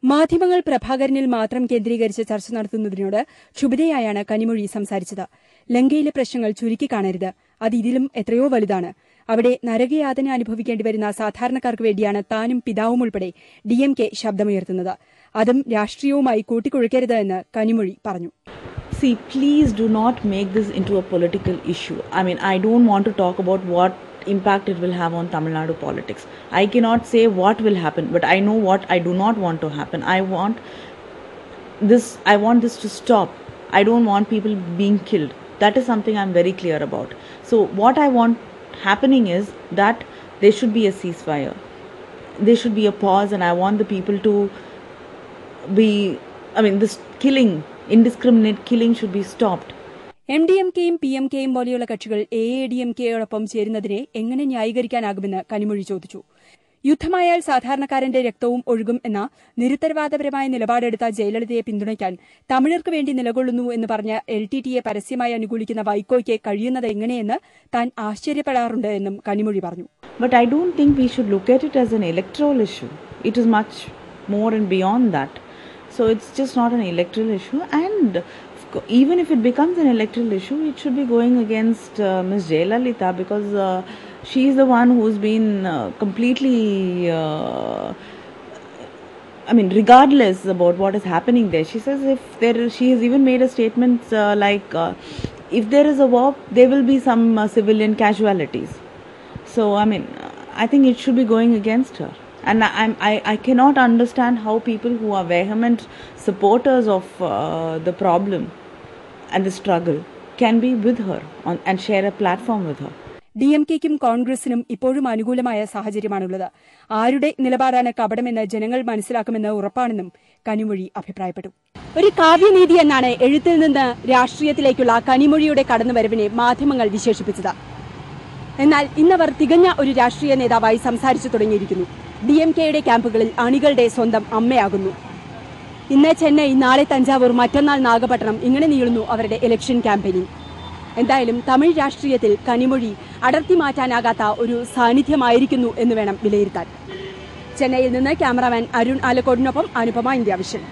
മാധ്യമങ്ങൾ പ്രഭാകരനിൽ മാത്രം കേന്ദ്രീകരിച്ച് ചർച്ച നടത്തുന്നതിനോട് ക്ഷുഭിതയായാണ് കനിമൊഴി സംസാരിച്ചത്. ലങ്കയിലെ പ്രശ്നങ്ങൾ ചുരുക്കിക്കാണരുത്, അത് ഇതിലും എത്രയോ വലുതാണ്. അവിടെ നരകയാതന അനുഭവിക്കേണ്ടി വരുന്ന സാധാരണക്കാർക്ക് വേണ്ടിയാണ് താനും പിതാവും ഉൾപ്പെടെ DMK ശബ്ദമുയർത്തുന്നത്. അതും രാഷ്ട്രീയവുമായി കൂട്ടിക്കുഴയ്ക്കരുത് എന്ന് കനിമൊഴി പറഞ്ഞു. See, please do not make this into a political issue. I mean, I don't want to talk about what impact it will have on Tamil Nadu politics. I cannot say what will happen, but I know what I do not want to happen. I want this to stop. I don't want people being killed. That is something I'm very clear about. So what I want happening is that there should be a ceasefire. There should be a pause, and I want the people to be, this killing, indiscriminate killing should be stopped. MDMKയും PMKയും പോലെയുള്ള കക്ഷികൾ AADMKയോടൊപ്പം ചേരുന്നതിനെ എങ്ങനെ ന്യായീകരിക്കാനാകുമെന്ന് കനിമൊഴി ചോദിച്ചു. യുദ്ധമായാൽ സാധാരണക്കാരന്റെ രക്തവും ഒഴുകും എന്ന നിരുത്തരവാദപരമായ നിലപാടെടുത്ത ജയലളിതയെ പിന്തുണയ്ക്കാൻ തമിഴർക്ക് വേണ്ടി നിലകൊള്ളുന്നു എന്ന് പറഞ്ഞ LTTയെ പരസ്യമായി അനുകൂലിക്കുന്ന വൈക്കോയ്ക്ക് കഴിയുന്നത് എങ്ങനെയെന്ന് താൻ ആശ്ചര്യപ്പെടാറുണ്ട് എന്നും കനിമൊഴി പറഞ്ഞു. But I don't think we should look at it as an electoral issue. It is much more and beyond that. So it's just not an electoral issue, and even if it becomes an electoral issue, it should be going against Ms. Jayalalitha, because she is the one who's been completely regardless about what is happening there. She says she has even made a statement if there is a war, there will be some civilian casualties. So I think it should be going against her. And I cannot understand how people who are vehement supporters of the problem and the struggle can be with her and share a platform with her. DMKയ്ക്കും കോൺഗ്രസിനും ഇപ്പോഴും അനുകൂലമായ സാഹചര്യമാണുള്ളത്. ആരുടെ നിലപാടാണ് കപടമെന്ന് ജനങ്ങൾ മനസ്സിലാക്കുമെന്ന് ഉറപ്പാണെന്നും കനിമൊഴി അഭിപ്രായപ്പെട്ടു. ഒരു കാവ്യനീതി എന്നാണ് എഴുത്തിൽ നിന്ന് രാഷ്ട്രീയത്തിലേക്കുള്ള കനിമൊഴിയുടെ കടന്നുവരവിനെ മാധ്യമങ്ങൾ വിശേഷിപ്പിച്ചത്. എന്നാൽ ഇന്നവർ തികഞ്ഞ ഒരു രാഷ്ട്രീയ നേതാവായി സംസാരിച്ചു തുടങ്ങിയിരിക്കുന്നു. DMKയുടെ ക്യാമ്പുകളിൽ അണികളുടെ സ്വന്തം അമ്മയാകുന്നു. ഇന്ന് ചെന്നൈ, നാളെ തഞ്ചാവൂർ, മറ്റന്നാൾ നാഗപട്ടണം, ഇങ്ങനെ നീളുന്നു അവരുടെ ഇലക്ഷൻ ക്യാമ്പയിനിങ്. എന്തായാലും തമിഴ് രാഷ്ട്രീയത്തിൽ കനിമൊഴി അടർത്തി മാറ്റാനാകാത്ത ഒരു സാന്നിധ്യമായിരിക്കുന്നു എന്ന് വേണം വിലയിരുത്താൻ. ചെന്നൈയിൽ നിന്ന് ക്യാമറാമാൻ അരുൺ ആലക്കോടിനൊപ്പം അനുപമ, ഇന്ത്യ വിഷൻ.